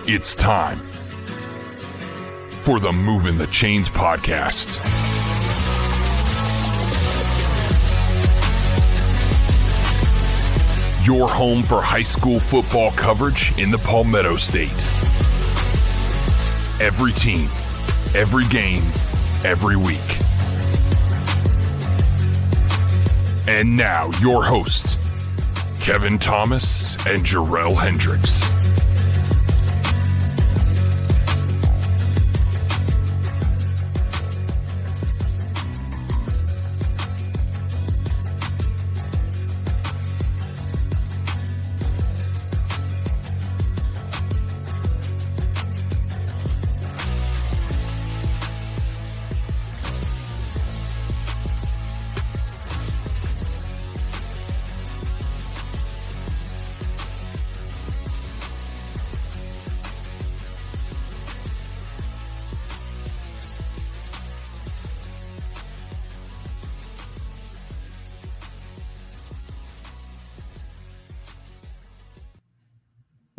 It's time for the Movin' the Chains podcast. Your home for high school football coverage in the Palmetto State. Every team, every game, every week. And now your hosts, Kevin Thomas and Jerel Hendricks.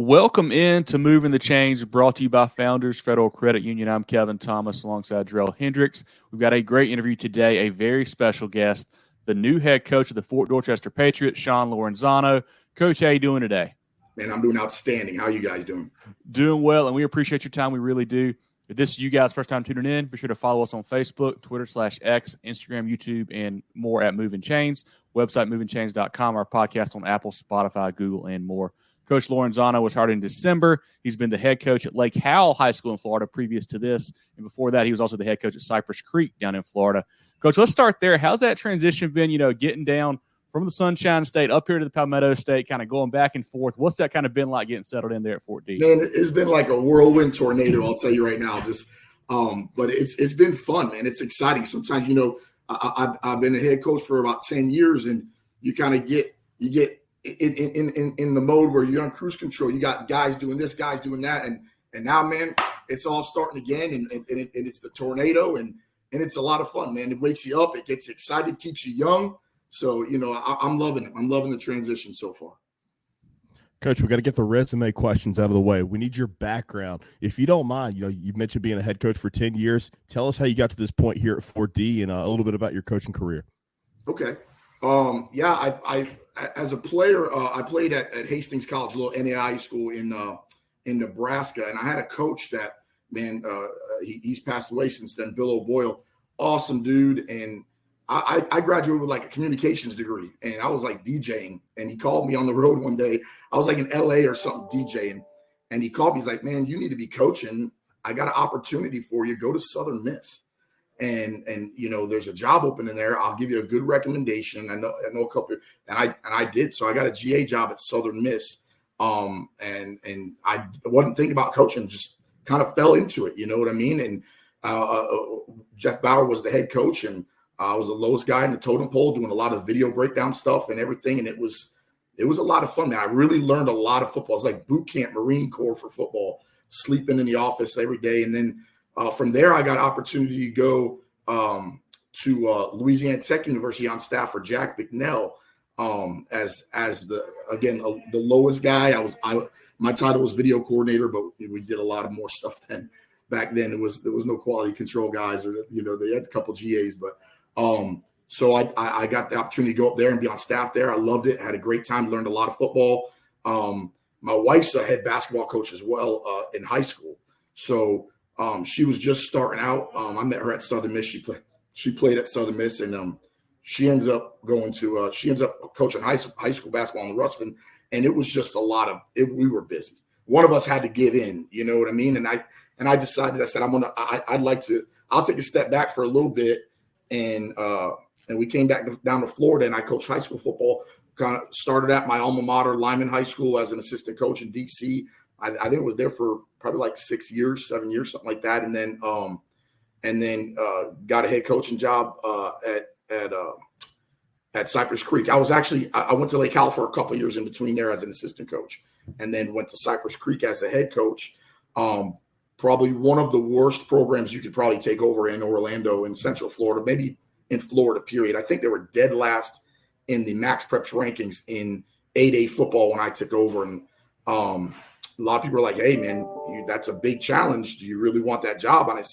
Welcome in to Moving the Chains, brought to you by Founders Federal Credit Union. I'm Kevin Thomas alongside Jerel Hendricks. We've got a great interview today, a very special guest, the new head coach of the Fort Dorchester Patriots, Shaun Lorenzano. Coach, how you doing today? Man, I'm doing outstanding. How are you guys doing? Doing well, and we appreciate your time. We really do. If this is you guys' first time tuning in, be sure to follow us on Facebook, Twitter /X, Instagram, YouTube, and more at Movin' Chains. Website, movinchains.com, our podcast on Apple, Spotify, Google, and more. Coach Lorenzano was hired in December. He's been the head coach at Lake Howell High School in Florida previous to this. And before that, he was also the head coach at Cypress Creek down in Florida. Coach, let's start there. How's that transition been, getting down from the Sunshine State up here to the Palmetto State, kind of going back and forth? What's that kind of been like getting settled in there at Fort D? Man, it's been like a whirlwind tornado, I'll tell you right now. But it's been fun, man. It's exciting. Sometimes, I've been a head coach for about 10 years, and you kind of get in the mode where you're on cruise control. You got guys doing this, guys doing that, and now, man, it's all starting again, and it's the tornado, and it's a lot of fun, man. It wakes you up, it gets you excited, keeps you young. So I'm loving it. I'm loving the transition so far. Coach, we got to get the resume questions out of the way. We need your background, if you don't mind. You've mentioned being a head coach for 10 years. Tell us how you got to this point here at Fort D, and a little bit about your coaching career. Okay. I as a player, I played at Hastings College, a little NAI school in Nebraska, and I had a coach that, man, he's passed away since then, Bill O'Boyle, awesome dude, and I graduated with like a communications degree, and I was like DJing, and he called me on the road one day. I was like in LA or something DJing, and he called me. He's like, man, you need to be coaching. I got an opportunity for you. Go to Southern Miss. And there's a job opening there. I'll give you a good recommendation. I know a couple, and I did. So I got a GA job at Southern Miss. And I wasn't thinking about coaching, just kind of fell into it. You know what I mean? And Jeff Bauer was the head coach, and I was the lowest guy in the totem pole, doing a lot of video breakdown stuff and everything. And it was a lot of fun, man. I really learned a lot of football. It's like boot camp, Marine Corps for football, sleeping in the office every day. And then from there, I got opportunity to go to Louisiana Tech University on staff for Jack Bicknell as the lowest guy. My title was video coordinator, but we did a lot of more stuff then. Back then, there was no quality control guys, or they had a couple GAs, but so I got the opportunity to go up there and be on staff there. I loved it. I had a great time. Learned a lot of football. My wife's a head basketball coach as well in high school, so. She was just starting out. I met her at Southern Miss. She played at Southern Miss, and she ends up coaching high school basketball in Ruston. And it was just a lot of it. We were busy. One of us had to give in. You know what I mean? And I decided. I said, I'll take a step back for a little bit. And we came back down to Florida, and I coached high school football. Kind of started at my alma mater, Lyman High School, as an assistant coach in DC. I think it was there for probably like 7 years, something like that. And then got a head coaching job at Cypress Creek. I went to Lake Howell for a couple of years in between there as an assistant coach, and then went to Cypress Creek as a head coach. Probably one of the worst programs you could probably take over in Orlando in Central Florida, maybe in Florida, period. I think they were dead last in the Max Preps rankings in 8A football when I took over. And a lot of people are like, hey, man, that's a big challenge. Do you really want that job? And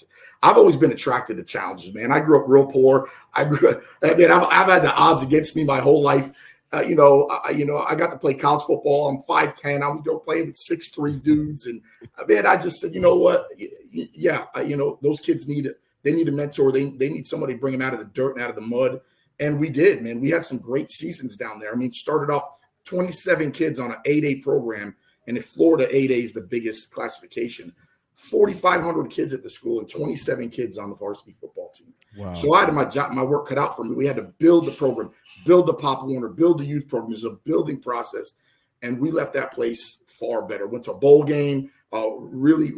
I've always been attracted to challenges, man. I grew up real poor. I've had the odds against me my whole life. I got to play college football. I'm 5'10". I would go play with 6'3" dudes. And I just said, you know what? Yeah, those kids need a mentor. They need somebody to bring them out of the dirt and out of the mud. And we did, man. We had some great seasons down there. I mean, started off 27 kids on an 8A program. And in Florida, 8A is the biggest classification. 4,500 kids at the school and 27 kids on the varsity football team. Wow. So I had my work cut out for me. We had to build the program, build the Pop Warner, build the youth program. It's a building process. And we left that place far better. Went to a bowl game, really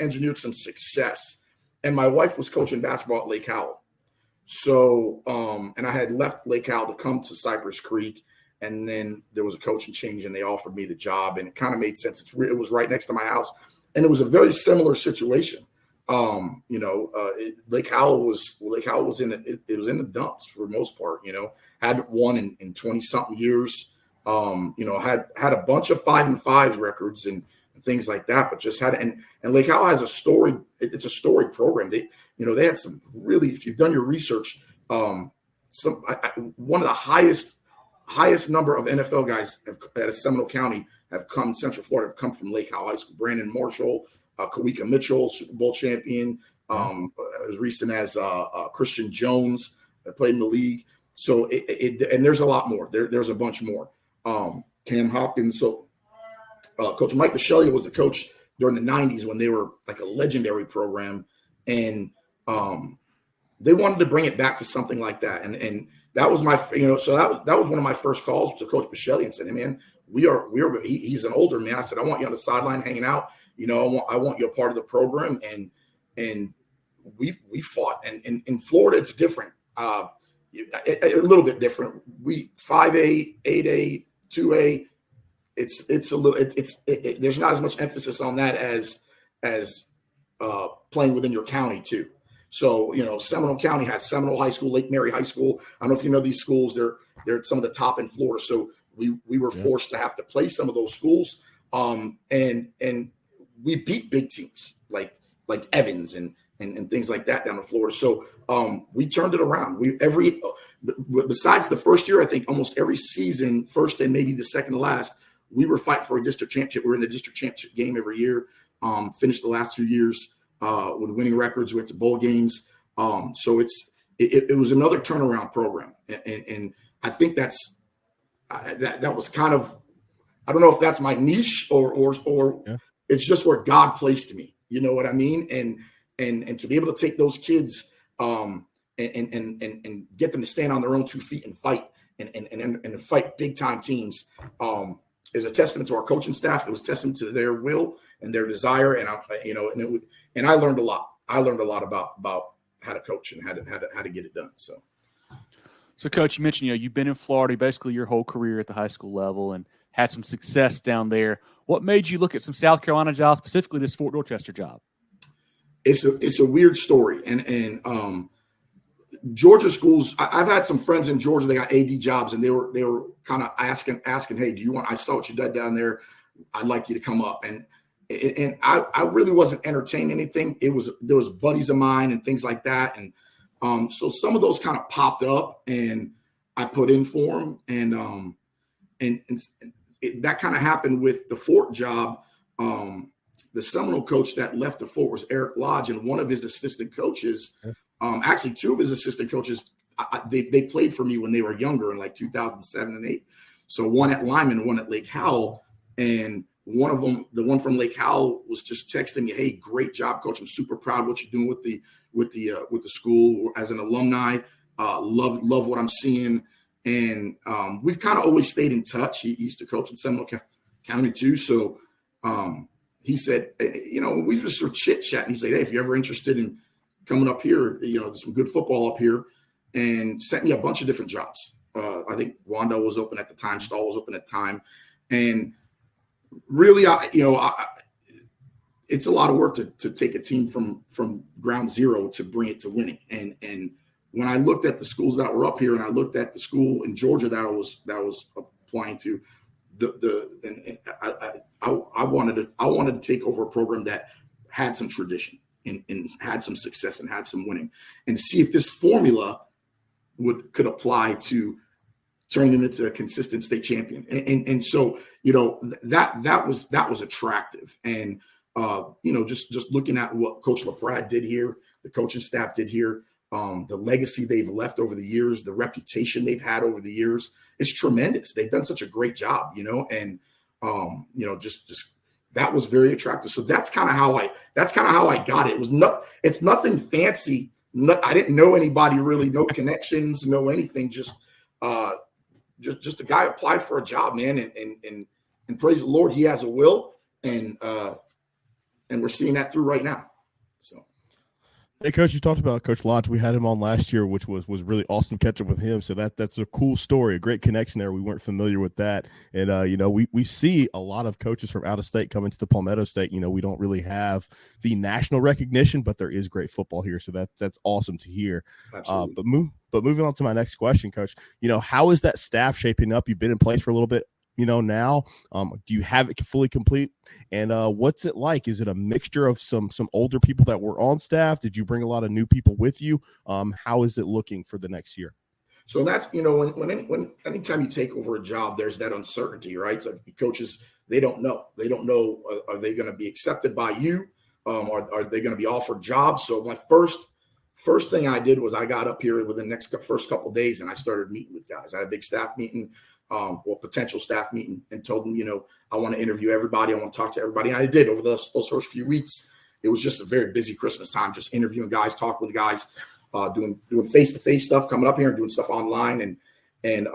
engineered some success. And my wife was coaching basketball at Lake Howell. So, and I had left Lake Howell to come to Cypress Creek. And then there was a coaching change and they offered me the job, and it kind of made sense. It was right next to my house, and it was a very similar situation. Lake Howell was in it. It was in the dumps for the most part. Hadn't won in 20 something years. Had a bunch of 5-5 records and things like that, but just had and Lake Howell has a story. It's a storied program. They had some really, if you've done your research, one of the highest number of NFL guys at a Seminole County Central Florida have come from Lake Howell High School. Brandon Marshall, Kawika Mitchell, Super Bowl champion, as recent as Christian Jones that played in the league. So and there's a lot more. There's a bunch more. Cam Hopkins. So Coach Mike Bisceglia was the coach during the 90s when they were like a legendary program, and they wanted to bring it back to something like that. And that was my, so that was one of my first calls to Coach Bisceglia and said, hey, man, he's an older man. I said, I want you on the sideline hanging out. I want you a part of the program. And we fought. And in Florida, it's different. A little bit different. We 5A, 8A, 2A. It's a little, there's not as much emphasis on that as playing within your county too. So, Seminole County has Seminole High School, Lake Mary High School. I don't know if you know these schools. They're some of the top in Florida. So we were forced to have to play some of those schools. And we beat big teams like Evans and things like that down in Florida. So we turned it around. Besides the first year, I think almost every season, first and maybe the second to last, we were fighting for a district championship. We're in the district championship game every year. Finished the last 2 years with winning records. We went to bowl games. So it was another turnaround program. And I think that was kind of, I don't know if that's my niche or it's just where God placed me. You know what I mean? And to be able to take those kids and get them to stand on their own 2 feet and fight and fight big time teams is a testament to our coaching staff. It was testament to their will and their desire. And I learned a lot. I learned a lot about how to coach and how to get it done. So Coach, you mentioned, you've been in Florida basically your whole career at the high school level and had some success down there. What made you look at some South Carolina jobs, specifically this Fort Dorchester job? It's a weird story. And Georgia schools, I've had some friends in Georgia, they got AD jobs, and they were kind of asking, hey, I saw what you did down there. I'd like you to come up. And I really wasn't entertaining anything. There was buddies of mine and things like that. And so some of those kind of popped up and I put in for them. And that kind of happened with the Fort job. The Seminole coach that left the Fort was Eric Lodge, and one of his assistant coaches, actually 2 of his assistant coaches, they played for me when they were younger in like 2007 and 8. So one at Lyman and one at Lake Howell. And one of them, the one from Lake Howell, was just texting me, hey, great job, coach. I'm super proud of what you're doing with the school as an alumni. Love what I'm seeing. And we've kind of always stayed in touch. He used to coach in Seminole County too. So he said, we just were chit-chatting. He said, hey, if you're ever interested in coming up here, there's some good football up here, and sent me a bunch of different jobs. I think Wanda was open at the time. Stahl was open at the time. And really, it's a lot of work to take a team from ground zero to bring it to winning. And when I looked at the schools that were up here and I looked at the school in Georgia that I was applying to, I wanted to take over a program that had some tradition and had some success and had some winning, and see if this formula could apply to turning him into a consistent state champion. And so, that was attractive. And, just looking at what Coach LaPrade did here, the coaching staff did here, the legacy they've left over the years, the reputation they've had over the years, it's tremendous. They've done such a great job, and, just that was very attractive. So that's kind of how I got it. It's nothing fancy. I didn't know anybody really, no connections, no anything, just a guy applied for a job, man, and praise the Lord, he has a will, and we're seeing that through right now. So, hey, Coach, you talked about Coach Lodge. We had him on last year, which was really awesome to catch up with him. So that's a cool story, a great connection there. We weren't familiar with that, and we see a lot of coaches from out of state coming to the Palmetto State. We don't really have the national recognition, but there is great football here, so that's awesome to hear. Absolutely. But moving on to my next question, Coach, how is that staff shaping up? You've been in place for a little bit, now. Do you have it fully complete? And what's it like? Is it a mixture of some older people that were on staff? Did you bring a lot of new people with you? How is it looking for the next year? So that's, when anytime you take over a job, there's that uncertainty, right? So coaches, they don't know. Are they going to be accepted by you? Are they going to be offered jobs? So my first thing I did was I got up here within the first couple of days, and I started meeting with guys. I had a big staff meeting, potential staff meeting, and told them, I want to interview everybody. I want to talk to everybody. And I did over those first few weeks. It was just a very busy Christmas time, just interviewing guys, talking with guys, doing face-to-face stuff, coming up here and doing stuff online. And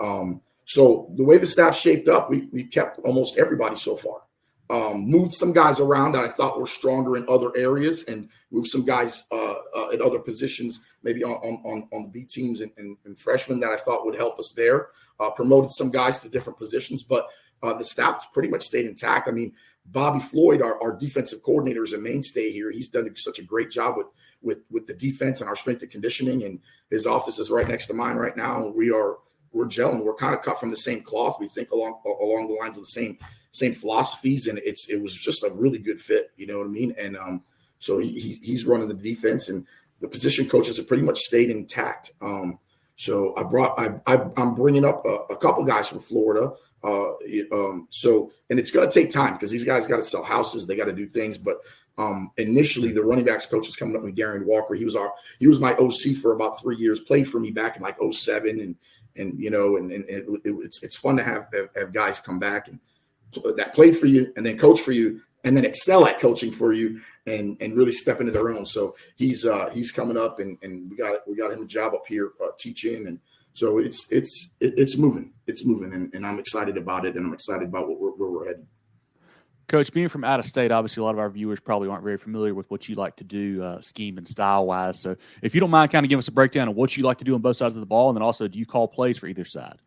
so the way the staff shaped up, we kept almost everybody so far. Moved some guys around that I thought were stronger in other areas, and moved some guys at other positions, maybe on the B teams and freshmen that I thought would help us there. Promoted some guys to different positions, but the staff pretty much stayed intact. I mean, Bobby Floyd, our defensive coordinator, is a mainstay here. He's done such a great job with the defense and our strength and conditioning, and his office is right next to mine right now. And we're gelling. We're kind of cut from the same cloth. We think along the lines of the same philosophies, and it was just a really good fit. You know what I mean? And so he's running the defense, and the position coaches have pretty much stayed intact. So I'm bringing up a couple guys from Florida. And it's going to take time because these guys got to sell houses, they got to do things. But initially, the running backs coach is coming up with Darian Walker. He was my OC for about 3 years. Played for me back in like 2007, it's fun to have guys come back and that played for you and then coach for you and then excel at coaching for you and really step into their own. So he's coming up and we got him a job up here teaching, and so it's moving and I'm excited about it, and I'm excited about where we're headed. Coach, being from out of state, obviously a lot of our viewers probably aren't very familiar with what you like to do scheme and style wise. So if you don't mind kind of giving us a breakdown of what you like to do on both sides of the ball, and then also do you call plays for either side?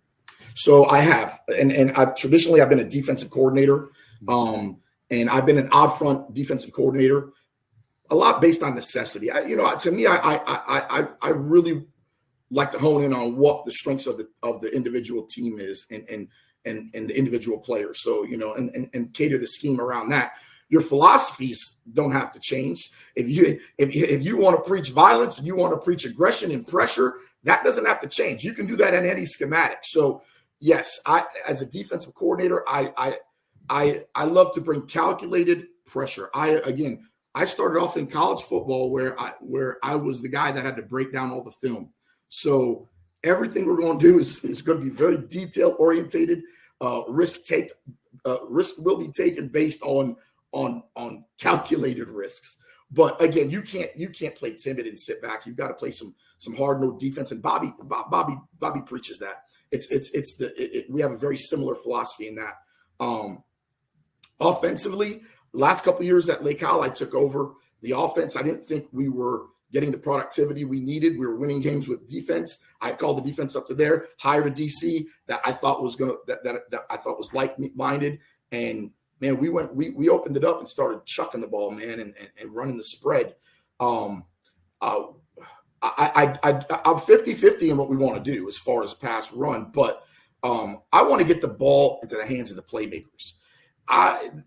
So I have, and I've been a defensive coordinator, and I've been an odd front defensive coordinator, a lot based on necessity. To me, I really like to hone in on what the strengths of the individual team is and the individual players. So, and cater the scheme around that. Your philosophies don't have to change. If you want to preach violence and you want to preach aggression and pressure, that doesn't have to change. You can do that in any schematic. So yes, as a defensive coordinator, I love to bring calculated pressure. I started off in college football where I was the guy that had to break down all the film. So everything we're going to do is going to be very detail orientated. Risk will be taken based on calculated risks. But again, you can't play timid and sit back. You've got to play some hard-nosed defense. And Bobby preaches that. We have a very similar philosophy in that. Offensively, last couple of years at Lake Howell, I took over the offense. I didn't think we were getting the productivity we needed. We were winning games with defense. I called the defense up to there, hired a DC that I thought was that I thought was like-minded. And man, we opened it up and started chucking the ball, man, and running the spread. I'm 50-50 in what we want to do as far as pass run, but I want to get the ball into the hands of the playmakers.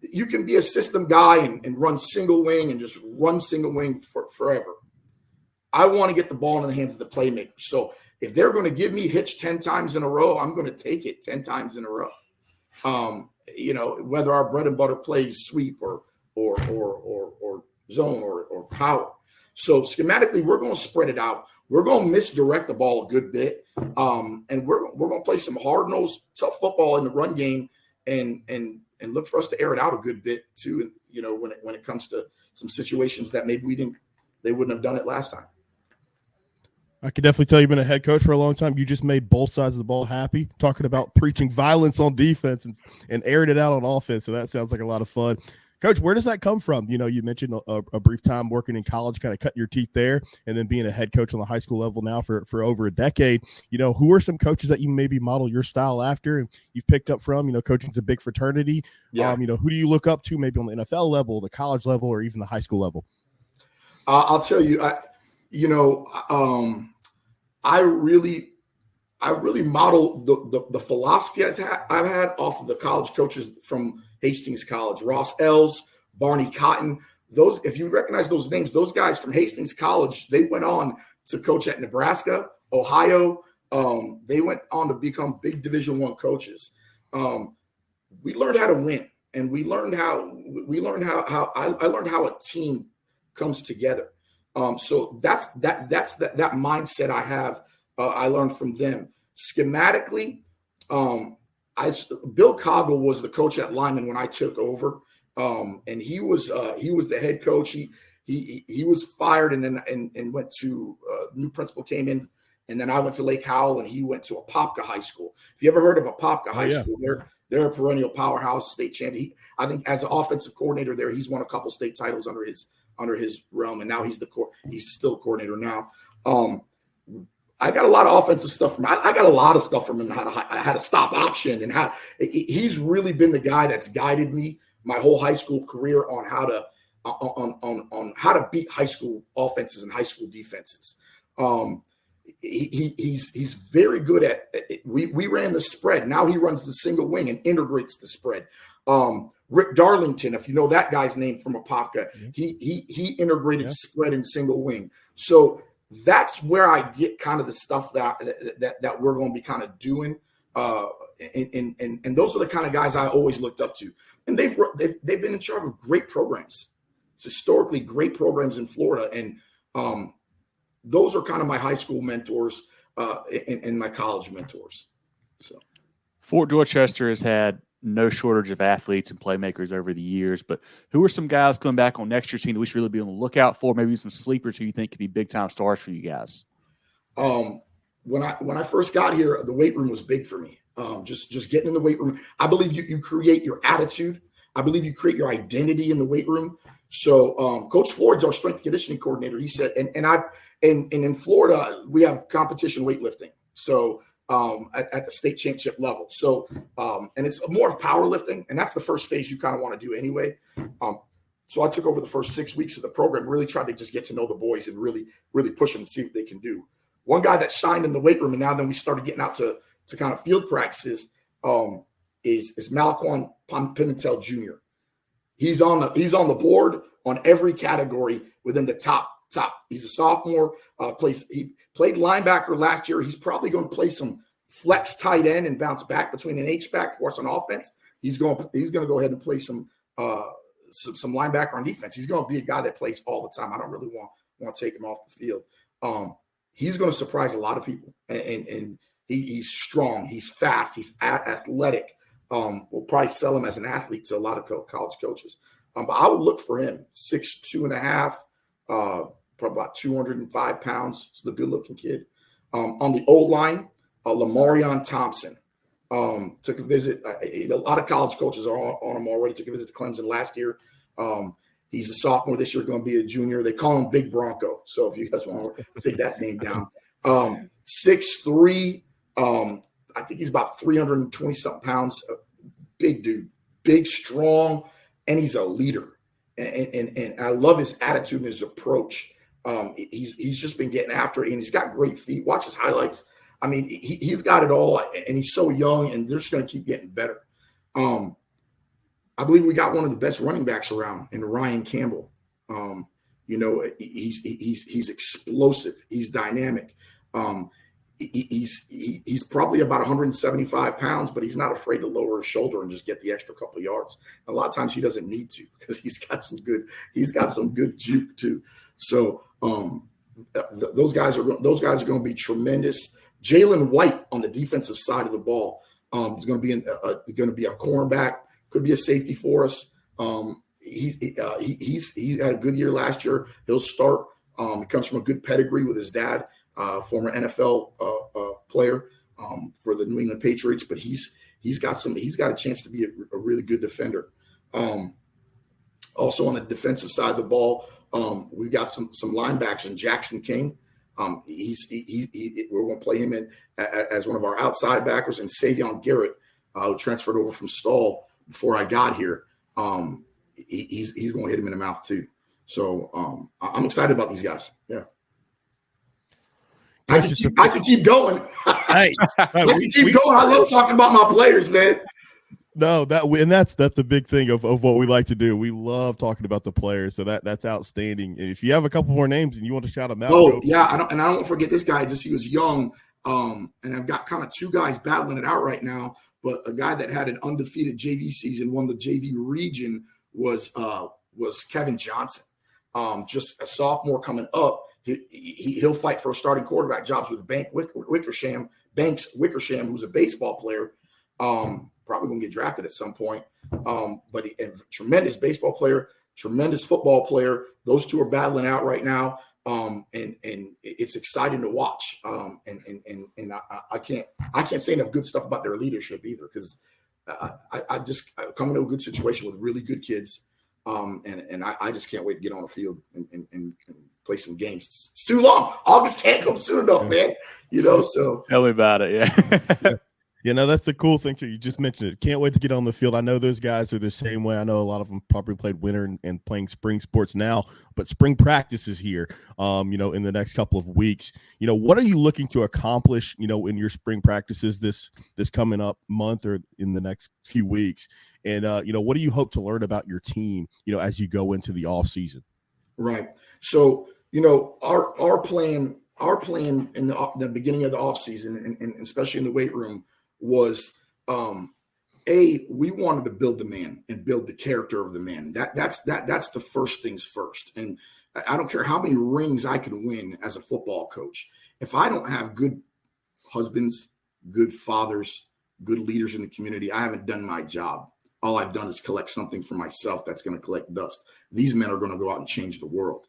You can be a system guy and run single wing and just run single wing forever. I want to get the ball in the hands of the playmakers. So if they're going to give me hitch 10 times in a row, I'm going to take it 10 times in a row. Whether our bread and butter plays sweep or zone or power. So schematically, we're going to spread it out. We're going to misdirect the ball a good bit. And we're going to play some hard-nosed, tough football in the run game and look for us to air it out a good bit too, when it comes to some situations that maybe they wouldn't have done it last time. I can definitely tell you've been a head coach for a long time. You just made both sides of the ball happy, talking about preaching violence on defense and airing it out on offense. So that sounds like a lot of fun. Coach, where does that come from? You mentioned a brief time working in college, kind of cutting your teeth there, and then being a head coach on the high school level now for over a decade. Who are some coaches that you maybe model your style after and you've picked up from? Coaching's a big fraternity. Yeah. Who do you look up to maybe on the NFL level, the college level, or even the high school level? I'll tell you, I really model the philosophy I've had off of the college coaches from Hastings College, Ross Ells, Barney Cotton. Those, if you recognize those names, those guys from Hastings College, they went on to coach at Nebraska, Ohio. They went on to become big Division I coaches. We learned how to win, and I learned how a team comes together. So that's that mindset I have. I learned from them. Schematically, Bill Coggle was the coach at Lyman when I took over, and he was the head coach. He was fired and went to new principal came in, and then I went to Lake Howell and he went to Apopka High School. If you ever heard of Apopka High School, they're a perennial powerhouse, state champion. I think as an offensive coordinator there, he's won a couple state titles under his realm, and now he's still a coordinator now. I got a lot of offensive stuff from. I got a lot of stuff from him. How to stop option, and how he's really been the guy that's guided me my whole high school career on how to beat high school offenses and high school defenses. He's very good at. We ran the spread. Now he runs the single wing and integrates the spread. Rick Darlington, if you know that guy's name from Apopka, he integrated spread and single wing. So that's where I get kind of the stuff that we're going to be kind of doing. And those are the kind of guys I always looked up to. And they've been in charge of great programs. It's historically great programs in Florida. And those are kind of my high school mentors and my college mentors. So Fort Dorchester has had no shortage of athletes and playmakers over the years, but who are some guys coming back on next year's team that we should really be on the lookout for? Maybe some sleepers who you think could be big time stars for you guys. When I first got here, the weight room was big for me. Just getting in the weight room. I believe you create your attitude. I believe you create your identity in the weight room. So Coach Floyd's our strength and conditioning coordinator. He said, and in Florida we have competition weightlifting. So at the state championship level. So, and it's more of powerlifting, and that's the first phase you kind of want to do anyway. So I took over the first 6 weeks of the program, really tried to just get to know the boys and really, really push them and see what they can do. One guy that shined in the weight room, and now then we started getting out to kind of field practices, is Malaquan Pimentel Jr. He's on the board on every category within the top. He's a sophomore. He played linebacker last year. He's probably going to play some flex tight end and bounce back between an H-back for us on offense. He's going to go ahead and play some linebacker on defense. He's going to be a guy that plays all the time. I don't really want to take him off the field. He's going to surprise a lot of people, and he's strong. He's fast. He's athletic. We'll probably sell him as an athlete to a lot of college coaches. But I would look for him 6'2.5", probably about 205 pounds. He's a good-looking kid. On the O-line, Lamarion Thompson took a visit. A lot of college coaches are on him already. Took a visit to Clemson last year. He's a sophomore this year, going to be a junior. They call him Big Bronco. So if you guys want to take that name down. 6'3", I think he's about 320-something pounds. Big dude, big, strong, and he's a leader. And I love his attitude and his approach. He's just been getting after it, and he's got great feet. Watch his highlights. I mean, he's got it all, and he's so young, and they're just going to keep getting better. I believe we got one of the best running backs around in Ryan Campbell. He's explosive. He's dynamic. He's probably about 175 pounds, but he's not afraid to lower his shoulder and just get the extra couple of yards. A lot of times he doesn't need to because he's got some good juke too. So those guys are going to be tremendous. Jalen White on the defensive side of the ball is going to be a cornerback, could be a safety for us. He had a good year last year. He'll start. He comes from a good pedigree with his dad, former NFL player for the New England Patriots. But he's got a chance to be a really good defender. Also on the defensive side of the ball, we've got some linebackers in Jackson King. We're going to play him as one of our outside backers, and Savion Garrett, who transferred over from Stall before I got here. He's going to hit him in the mouth too. So I'm excited about these guys. Yeah. I could keep going. Hey, I can keep going. I love talking about my players, man. No, that's the big thing of what we like to do. We love talking about the players, so that's outstanding. And if you have a couple more names and you want to shout them out, I don't forget this guy. Just he was young, and I've got kind of two guys battling it out right now. But a guy that had an undefeated JV season, won the JV region, was Kevin Johnson. Just a sophomore coming up. He'll fight for starting quarterback jobs with Banks Wickersham, who's a baseball player. Probably going to get drafted at some point. But a tremendous baseball player, tremendous football player. Those two are battling out right now. And it's exciting to watch. And I can't say enough good stuff about their leadership either, because I come into a good situation with really good kids. And I just can't wait to get on the field and play some games. It's too long. August can't come soon enough, man. So tell me about it. Yeah. That's the cool thing too. You just mentioned it. Can't wait to get on the field. I know those guys are the same way. I know a lot of them probably played winter and playing spring sports now, but spring practice is here, in the next couple of weeks. What are you looking to accomplish, in your spring practices this coming up month or in the next few weeks? And, what do you hope to learn about your team, as you go into the off season? Right. So, our plan in the beginning of the off season, and especially in the weight room, was we wanted to build the man and build the character of the man. That's the first things first. And I don't care how many rings I can win as a football coach. If I don't have good husbands, good fathers, good leaders in the community, I haven't done my job. All I've done is collect something for myself that's going to collect dust. These men are going to go out and change the world.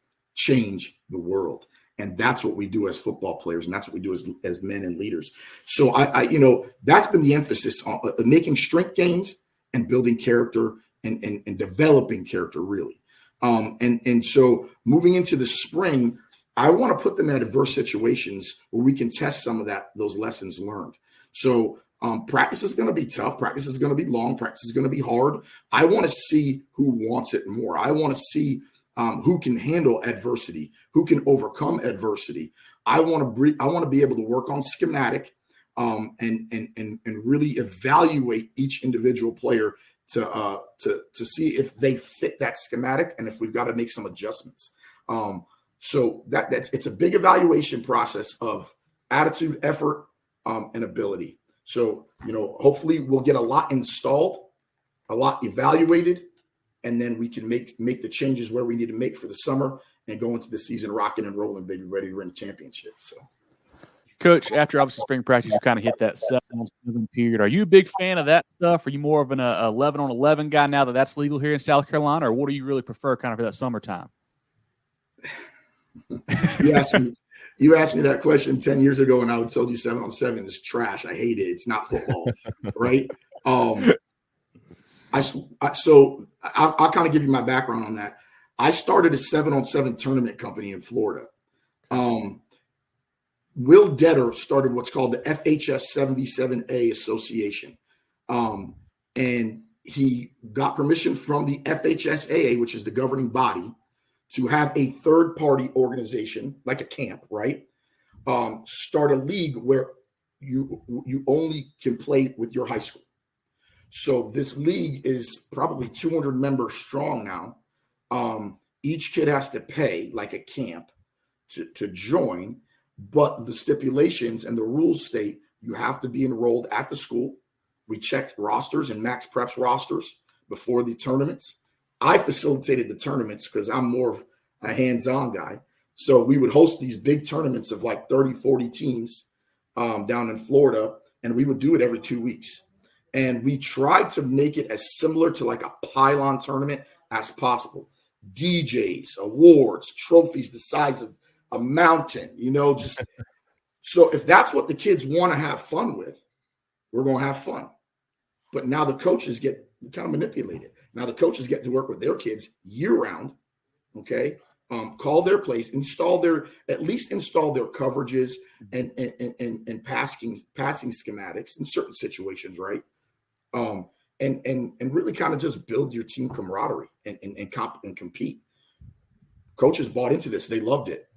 And that's what we do as football players, and that's what we do as men and leaders. So I that's been the emphasis on making strength gains and building character and developing character, really. And so moving into the spring, I want to put them in adverse situations where we can test some of those lessons learned. So practice is going to be tough. Practice is going to be long. Practice is going to be hard. I want to see who wants it more. I want to see who can handle adversity, who can overcome adversity. I want to be able to work on schematic and really evaluate each individual player to see if they fit that schematic and if we've got to make some adjustments. So it's a big evaluation process of attitude, effort, and ability. So, hopefully we'll get a lot installed, a lot evaluated, and then we can make the changes where we need to make for the summer and go into the season rocking and rolling, baby, ready to win the championship. So, Coach, after obviously spring practice, you kind of hit that 7-on-7 period. Are you a big fan of that stuff? Are you more of an 11-on-11 guy now that that's legal here in South Carolina, or what do you really prefer kind of for that summertime? You asked me that question 10 years ago, and I would tell you 7-on-7 is trash. I hate it. It's not football, right? I'll kind of give you my background on that. I started a 7-on-7 tournament company in Florida. Will Detter started what's called the hsfb Association. And he got permission from the FHSAA, which is the governing body, to have a third-party organization, like a camp, right? Start a league where you only can play with your high school. So this league is probably 200 members strong now. Each kid has to pay like a camp to join, but the stipulations and the rules state you have to be enrolled at the school. We checked rosters and max preps rosters before the tournaments. I facilitated the tournaments because I'm more of a hands-on guy. So we would host these big tournaments of like 30, 40 teams down in Florida, and we would do it every 2 weeks. And we tried to make it as similar to like a pylon tournament as possible. DJs, awards, trophies the size of a mountain, just so if that's what the kids want to have fun with, we're going to have fun. But now the coaches get kind of manipulated. Now the coaches get to work with their kids year round. Okay. Call their plays, at least install their coverages and passing schematics in certain situations. Right. And really kind of just build your team camaraderie and compete. Coaches bought into this. They loved it.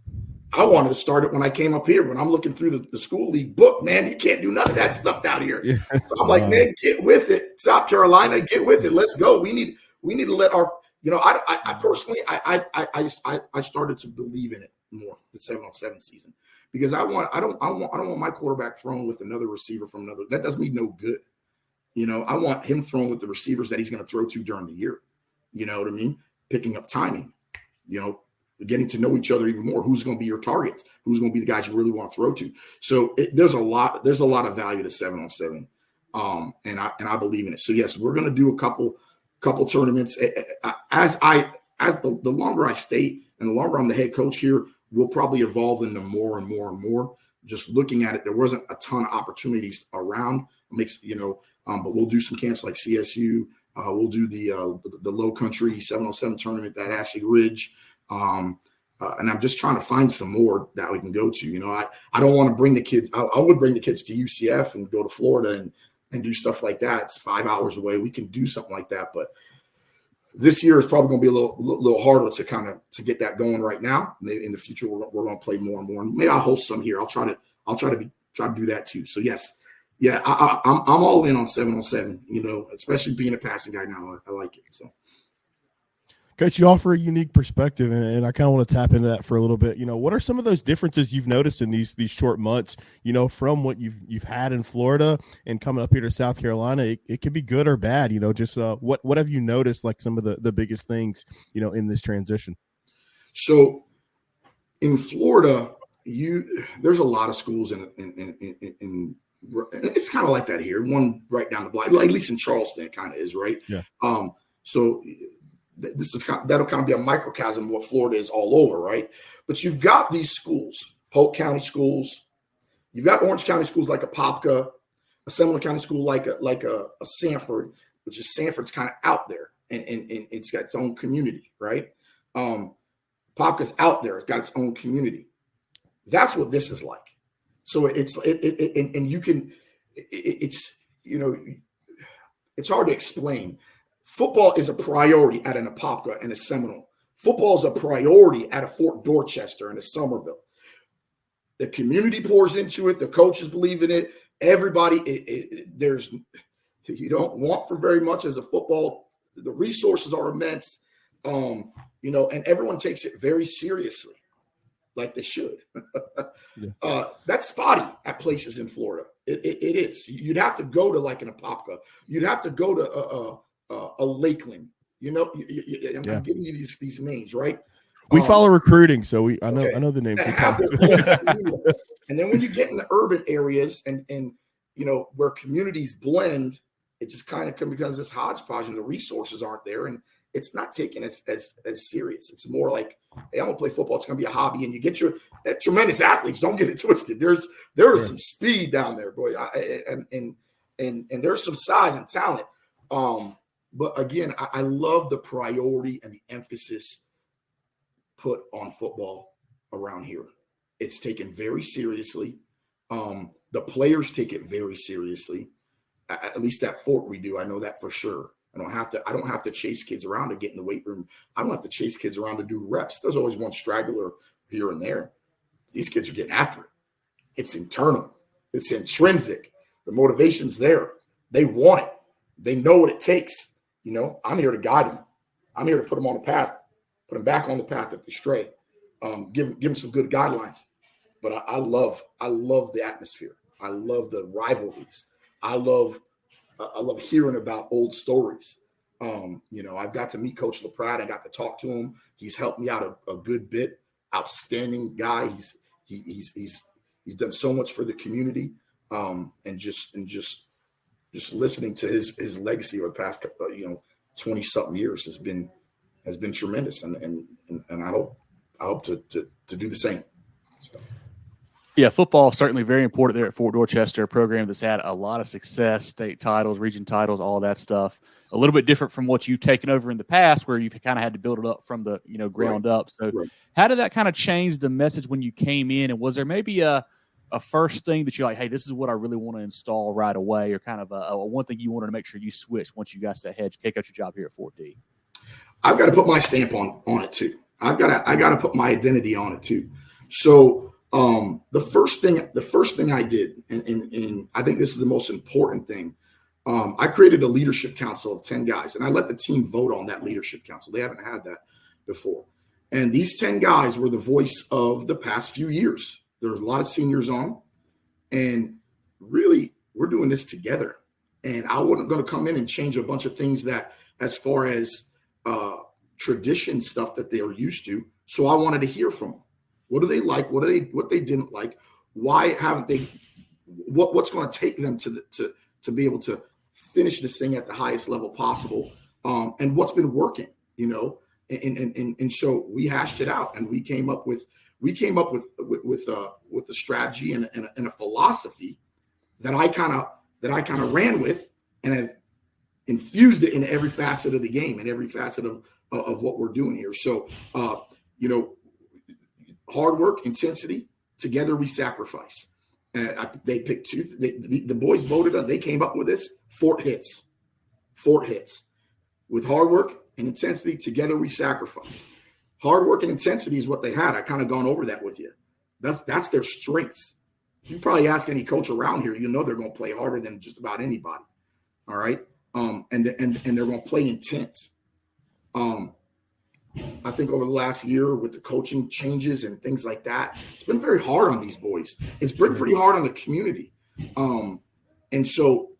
I wanted to start it when I came up here. When I'm looking through the school league book, man, you can't do none of that stuff down here. Yeah. So I'm like, man, get with it. South Carolina, get with it. Let's go. We need to let our, I personally, I started to believe in it more the 7-on-7 season because I don't want my quarterback thrown with another receiver from another. That does me no good. I want him thrown with the receivers that he's going to throw to during the year. You know what I mean? Picking up timing, getting to know each other even more. Who's going to be your targets? Who's going to be the guys you really want to throw to? So there's a lot of value to 7-on-7. And I believe in it. So yes, we're going to do a couple tournaments. As the longer I stay and the longer I'm the head coach here, we'll probably evolve into more and more and more. Just looking at it, there wasn't a ton of opportunities around. But we'll do some camps like CSU. We'll do the Low Country 7-on-7 tournament at Ashley Ridge. And I'm just trying to find some more that we can go to. I don't want to bring the kids. I would bring the kids to UCF and go to Florida and do stuff like that. It's 5 hours away. We can do something like that. But this year is probably going to be a little harder to get that going right now. Maybe in the future, we're going to play more and more. And maybe I'll host some here. I'll try to do that too. So yes. Yeah, I'm all in on 7-on-7, especially being a passing guy now. I like it. So, Coach, you offer a unique perspective, and I kind of want to tap into that for a little bit. What are some of those differences you've noticed in these short months, from what you've had in Florida and coming up here to South Carolina? It can be good or bad, just what have you noticed, like some of the biggest things, in this transition? So in Florida, there's a lot of schools in it's kind of like that here. One right down the block, like at least in Charleston, it kind of is, right? Yeah. So that'll kind of be a microcosm of what Florida is all over, right? But you've got these schools, Polk County schools. You've got Orange County schools like a Popka, a Seminole County school like a Sanford, which is Sanford's kind of out there, and it's got its own community, right? Popka's out there; it's got its own community. That's what this is like. So it's hard to explain. Football is a priority at an Apopka and a Seminole. Football is a priority at a Fort Dorchester and a Somerville. The community pours into it. The coaches believe in it. Everybody, you don't want for very much as a football. The resources are immense, and everyone takes it very seriously. Like they should. Yeah. That's spotty at places in Florida. It is. You'd have to go to like an Apopka. You'd have to go to a Lakeland. I'm giving you these names, right? We follow recruiting, so I know the names. And then when you get in the urban areas and where communities blend, it just kind of becomes this hodgepodge, and the resources aren't there, and it's not taken as serious. It's more like, hey, I'm gonna play football. It's gonna be a hobby, and you get your tremendous athletes. Don't get it twisted. There is some speed down there, boy, and there's some size and talent. But again, I love the priority and the emphasis put on football around here. It's taken very seriously. The players take it very seriously. At least at Fort we do. I know that for sure. I don't have to chase kids around to get in the weight room. I don't have to chase kids around to do reps. There's always one straggler here and there. These kids are getting after it. It's internal. It's intrinsic. The motivation's there. They want it. They know what it takes. I'm here to guide them. I'm here to put them on the path, put them back on the path if they stray. Give them some good guidelines. But I love the atmosphere. I love the rivalries. I love hearing about old stories. I've got to meet Coach LaPrade. I got to talk to him. He's helped me out a good bit. Outstanding guy. He's done so much for the community. And just listening to his legacy over the past 20 something years has been tremendous. And I hope to do the same. So. Yeah, football is certainly very important there at Fort Dorchester, a program that's had a lot of success, state titles, region titles, all that stuff. A little bit different from what you've taken over in the past, where you've kind of had to build it up from the ground up. So how did that kind of change the message when you came in? And was there maybe a first thing that you're like, hey, this is what I really want to install right away, or kind of a one thing you wanted to make sure you switched once you got that head kick out your job here at Fort D? I've got to put my stamp on it too. I got to put my identity on it too. So the first thing I did, and I think this is the most important thing, I created a leadership council of 10 guys, and I let the team vote on that leadership council. They haven't had that before. And these 10 guys were the voice of the past few years. There was a lot of seniors on, and really, we're doing this together. And I wasn't going to come in and change a bunch of things that, as far as tradition stuff that they are used to. So I wanted to hear from them. What do they like? What they didn't like? Why haven't they? What's going to take them to be able to finish this thing at the highest level possible? And what's been working? And so we hashed it out, and we came up with a strategy and a philosophy that I kind of ran with, and have infused it in every facet of the game and every facet of what we're doing here. So hard work, intensity, together we sacrifice. They picked two. The boys voted on. They came up with this: Fort hits. With hard work and intensity, together we sacrifice. Hard work and intensity is what they had. I kind of gone over that with you. That's their strengths. You probably ask any coach around here, they're going to play harder than just about anybody. All right, and they're going to play intense. I think over the last year with the coaching changes and things like that, it's been very hard on these boys. It's been pretty hard on the community. And so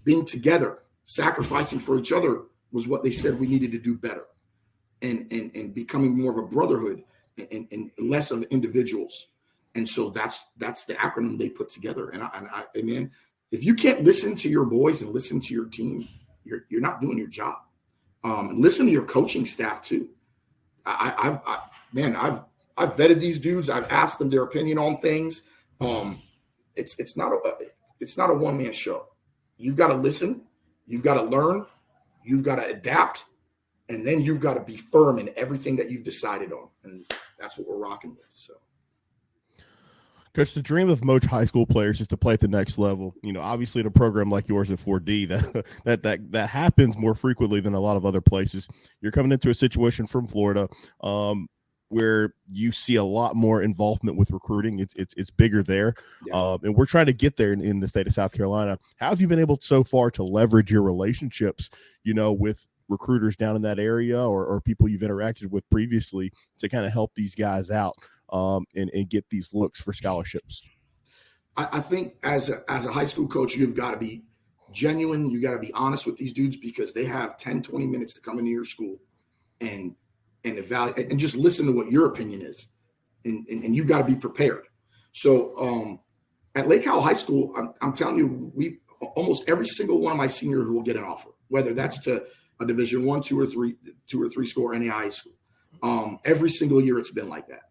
being together, sacrificing for each other was what they said we needed to do better, and becoming more of a brotherhood and less of individuals. And so that's the acronym they put together. And man, if you can't listen to your boys and listen to your team, you're not doing your job. And listen to your coaching staff too. I've vetted these dudes. I've asked them their opinion on things. It's not a one-man show. You've got to listen. You've got to learn. You've got to adapt, and then you've got to be firm in everything that you've decided on. And that's what we're rocking with. So. Coach, the dream of most high school players is to play at the next level. Obviously, at a program like yours at 4D, that happens more frequently than a lot of other places. You're coming into a situation from Florida where you see a lot more involvement with recruiting. It's bigger there, and we're trying to get there in the state of South Carolina. How have you been able so far to leverage your relationships, with recruiters down in that area or people you've interacted with previously to kind of help these guys out? And get these looks for scholarships? I think as a high school coach, you've got to be genuine. You got to be honest with these dudes, because they have 10, 20 minutes to come into your school and evaluate and just listen to what your opinion is. And you've got to be prepared. So at Lake Howell High School, I'm telling you, almost every single one of my seniors will get an offer, whether that's to a Division I, two or three score NAIA school. Every single year it's been like that.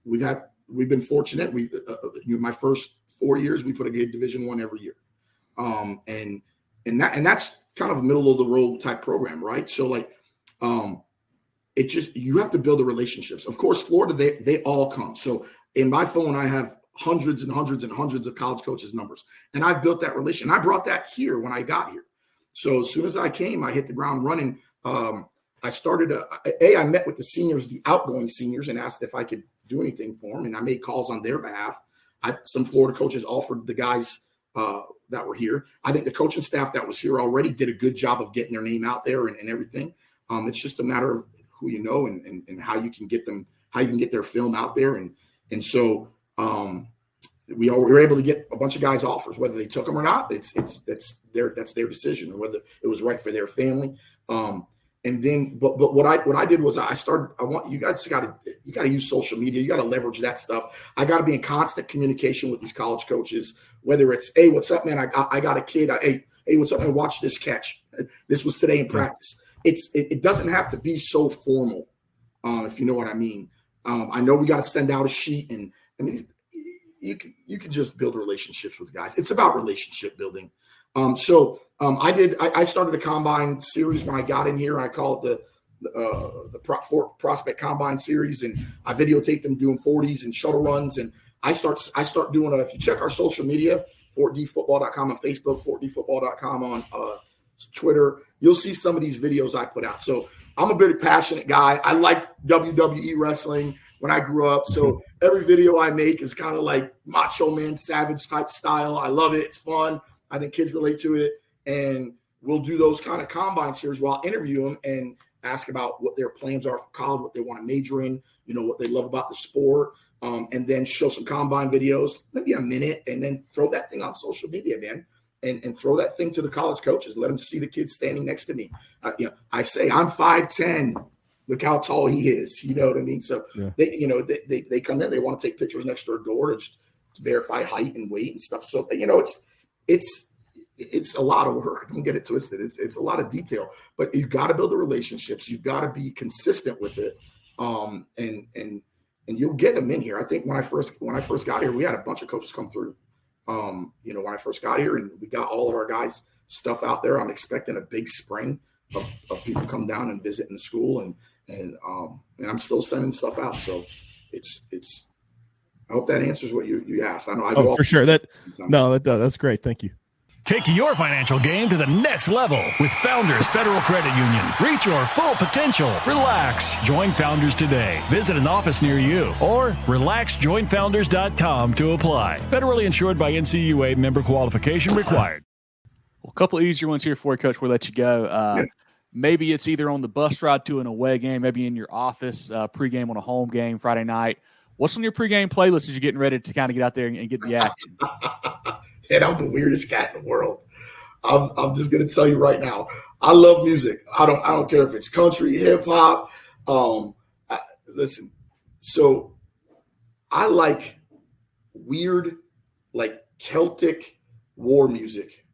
We've been fortunate. My first 4 years, we put a Division I every year. And that's kind of a middle of the road type program, right? So you have to build the relationships. Of course, Florida, they all come. So in my phone, I have hundreds and hundreds and hundreds of college coaches' numbers. And I built that relation. I brought that here when I got here. So as soon as I came, I hit the ground running. I started I met with the seniors, the outgoing seniors, and asked if I could do anything for them. And I made calls on their behalf. Some Florida coaches offered the guys that were here. I think the coaching staff that was here already did a good job of getting their name out there and everything. It's just a matter of who you know and how you can get them, how you can get their film out there. And so we were able to get a bunch of guys offers, whether they took them or not. That's their decision, and whether it was right for their family. And then, but what I did was you guys got to use social media. You got to leverage that stuff. I got to be in constant communication with these college coaches, whether it's, hey, what's up, man? I got a kid. Hey, what's up, man? Watch this catch. This was today in practice. It doesn't have to be so formal, if you know what I mean. I know we got to send out a sheet, and I mean, you can just build relationships with guys. It's about relationship building. I started a combine series when I got in here. I call it the Prospect Combine Series, and I videotaped them doing 40s and shuttle runs. And I start doing if you check our social media, fortdfootball.com on Facebook, fortdfootball.com on Twitter, you'll see some of these videos I put out. So I'm a very passionate guy. I liked WWE wrestling when I grew up. So every video I make is kind of like Macho Man Savage type style. I love it. It's fun. I think kids relate to it. And we'll do those kind of combine series where I'll interview them and ask about what their plans are for college, what they want to major in, what they love about the sport, and then show some combine videos, maybe a minute, and then throw that thing on social media, man, and throw that thing to the college coaches. Let them see the kid standing next to me. I say, I'm 5'10". Look how tall he is. You know what I mean? So yeah. They come in, they want to take pictures next to their door to just verify height and weight and stuff. So, it's a lot of work. Don't get it twisted. It's a lot of detail, but you've got to build the relationships. You've got to be consistent with it. And you'll get them in here. I think when I first got here, we had a bunch of coaches come through. When I first got here, and we got all of our guys' stuff out there. I'm expecting a big spring of people come down and visit in the school, and I'm still sending stuff out. So it's. I hope that answers what you asked. I know. For sure. That's great. Thank you. Take your financial game to the next level with Founders Federal Credit Union. Reach your full potential. Relax. Join Founders today. Visit an office near you or relaxjoinfounders.com to apply. Federally insured by NCUA, member qualification required. Well, a couple easier ones here for you, Coach. We'll let you go. Maybe it's either on the bus ride to an away game, maybe in your office, pregame on a home game Friday night. What's on your pregame playlist as you're getting ready to kind of get out there and get the action? And I'm the weirdest cat in the world. I'm just gonna tell you right now. I love music. I don't care if it's country, hip hop. Listen. So I like weird, like Celtic war music.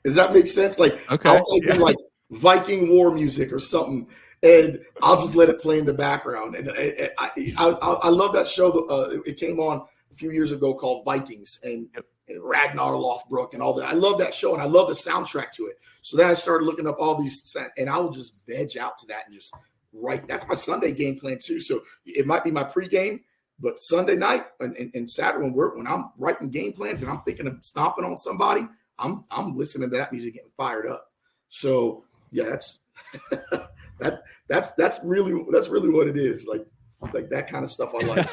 Does that make sense? Like, okay, I'll type in like Viking war music or something, and I'll just let it play in the background. And I love that show. It came on a few years ago called Vikings, and Ragnar Lothbrok and all that. I love that show, and I love the soundtrack to it. So then I started looking up all these, and I will just veg out to that and just write. That's my Sunday game plan too. So it might be my pregame, but Sunday night and Saturday when I'm writing game plans and I'm thinking of stomping on somebody, I'm listening to that music getting fired up. So yeah, that's really what it is. Like that kind of stuff I like.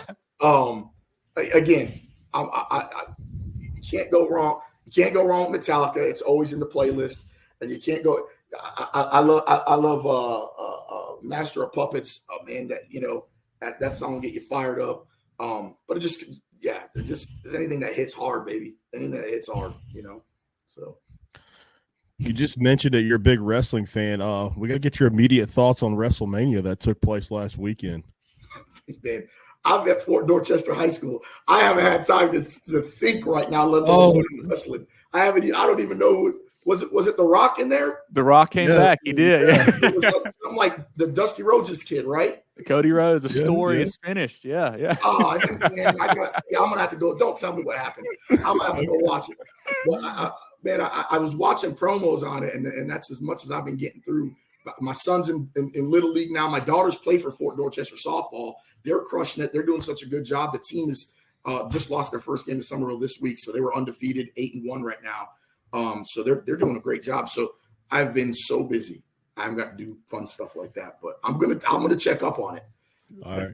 Again, you can't go wrong. You can't go wrong with Metallica. It's always in the playlist, and you can't go. I love Master of Puppets. Oh man, that song will get you fired up. But just anything that hits hard, baby. Anything that hits hard, So. You just mentioned that you're a big wrestling fan. We got to get your immediate thoughts on WrestleMania that took place last weekend. Man, I'm at Fort Dorchester High School. I haven't had time to think right now, let alone wrestling. I don't even know. Was it The Rock in there? The Rock came back. He did. Yeah. It was something like the Dusty Rhodes' kid, right? Cody Rhodes. The story is finished. Yeah. Oh, I'm gonna have to go. Don't tell me what happened. I'm gonna have to go watch it. Well, I was watching promos on it, and that's as much as I've been getting through. My son's in Little League now. My daughters play for Fort Dorchester softball. They're crushing it. They're doing such a good job. The team is just lost their first game of Summerville this week, so they were undefeated, 8-1 right now. So they're doing a great job. So I've been so busy. I haven't got to do fun stuff like that, but I'm gonna check up on it. All right.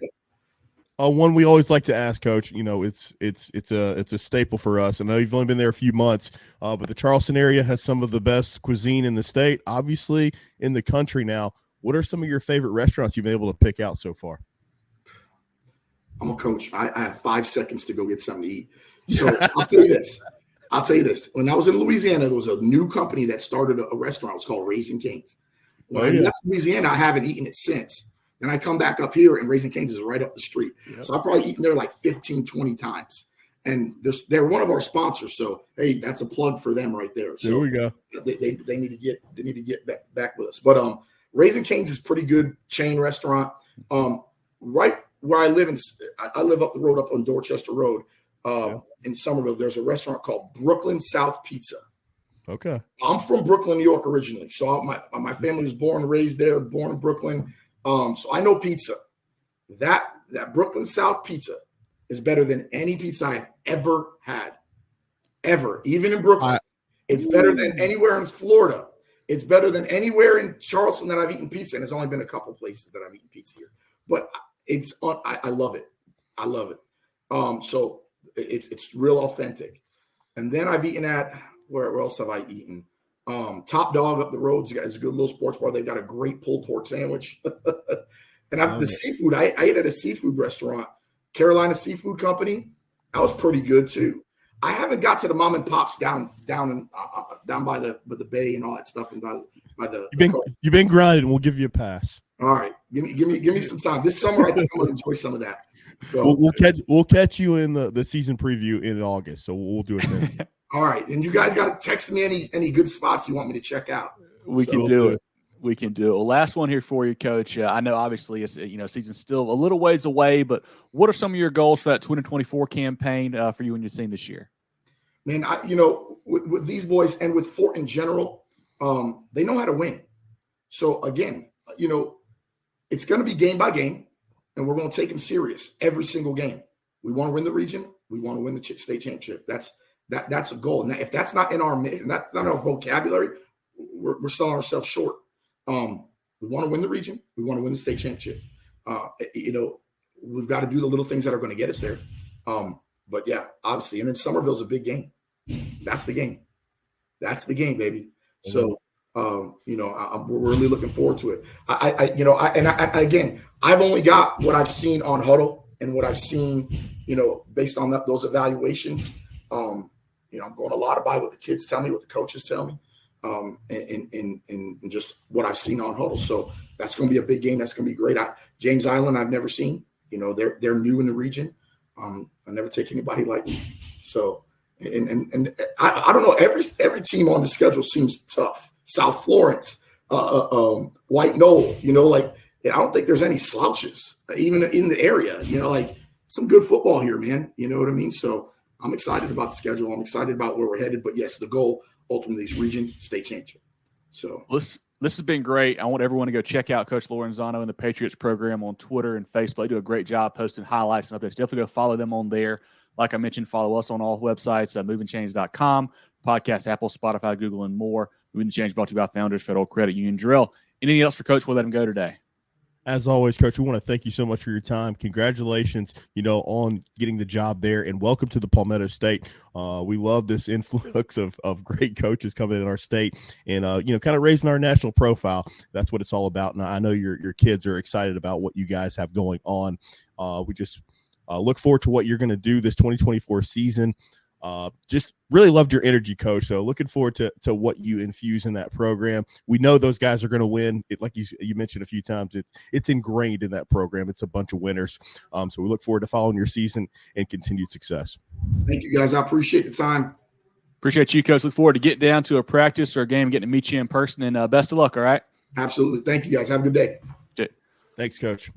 One we always like to ask, Coach. You know, it's a staple for us. I know you've only been there a few months, but the Charleston area has some of the best cuisine in the state, obviously in the country now. What are some of your favorite restaurants you've been able to pick out so far? I'm a coach. I have 5 seconds to go get something to eat. So I'll tell you this. When I was in Louisiana, there was a new company that started a restaurant. It was called Raising Cane's. When I left Louisiana, I haven't eaten it since. Then I come back up here, and Raising Cane's is right up the street. Yep. So I've probably eaten there like 15, 20 times. And they're one of our sponsors. So, hey, that's a plug for them right there. So there we go. They need to get back with us. But Raising Cane's is a pretty good chain restaurant. Right where I live I live up the road, up on Dorchester Road in Somerville. There's a restaurant called Brooklyn South Pizza. Okay. I'm from Brooklyn, New York originally. So my family was born and raised there, born in Brooklyn. So I know pizza. That Brooklyn South Pizza is better than any pizza I've ever had. Ever. Even in Brooklyn. It's better than anywhere in Florida. It's better than anywhere in Charleston that I've eaten pizza. And there's only been a couple places that I've eaten pizza here. But I love it. I love it. So it's real authentic. And then I've eaten at where else have I eaten? Top Dog up the road is a good little sports bar. They've got a great pulled pork sandwich. And seafood, I ate at a seafood restaurant, Carolina Seafood Company. That was pretty good too. I haven't got to the mom and pops down by the bay and all that stuff. And by the you've been grinding. We'll give you a pass. All right, give me some time. This summer, I think I'm gonna enjoy some of that. So, we'll catch you in the season preview in August. So we'll do it then. All right, and you guys got to text me any good spots you want me to check out. We can do it. We can do it. Well, last one here for you, Coach. I know obviously it's season's still a little ways away, but what are some of your goals for that 2024 campaign for you and your team this year? Man, with these boys and with Fort in general, they know how to win. So again, it's going to be game by game, and we're going to take them serious every single game. We want to win the region. We want to win the state championship. That's a goal. And if that's not in our mix, and that's not our vocabulary, we're selling ourselves short. We want to win the region. We want to win the state championship. We've got to do the little things that are going to get us there. But yeah, obviously, and then Somerville's a big game. That's the game. That's the game, baby. So, we're really looking forward to it. Again, I've only got what I've seen on Huddle and what I've seen, based on those evaluations. I'm going a lot by what the kids tell me, what the coaches tell me, and just what I've seen on Huddle. So that's going to be a big game. That's going to be great. James Island, I've never seen. They're new in the region. I never take anybody lightly. So, and I don't know. Every team on the schedule seems tough. South Florence, White Knoll. I don't think there's any slouches even in the area. Some good football here, man. You know what I mean? So I'm excited about the schedule. I'm excited about where we're headed. But yes, the goal ultimately is region, state championship. So this has been great. I want everyone to go check out Coach Lorenzano and the Patriots program on Twitter and Facebook. They do a great job posting highlights and updates. Definitely go follow them on there. Like I mentioned, follow us on all websites, movinchains.com, podcast, Apple, Spotify, Google, and more. Moving the Change brought to you by Founders Federal Credit Union. Jerel, anything else for Coach? We'll let him go today. As always, Coach, we want to thank you so much for your time. Congratulations, on getting the job there, and welcome to the Palmetto State. We love this influx of great coaches coming in our state and, kind of raising our national profile. That's what it's all about. And I know your kids are excited about what you guys have going on. We just look forward to what you're going to do this 2024 season. Just really loved your energy, Coach. So looking forward to what you infuse in that program. We know those guys are going to win. Like you mentioned a few times, it's ingrained in that program. It's a bunch of winners. So we look forward to following your season and continued success. Thank you, guys. I appreciate the time. Appreciate you, Coach. Look forward to getting down to a practice or a game, getting to meet you in person, and best of luck. All right. Absolutely. Thank you, guys. Have a good day. Thanks, Coach.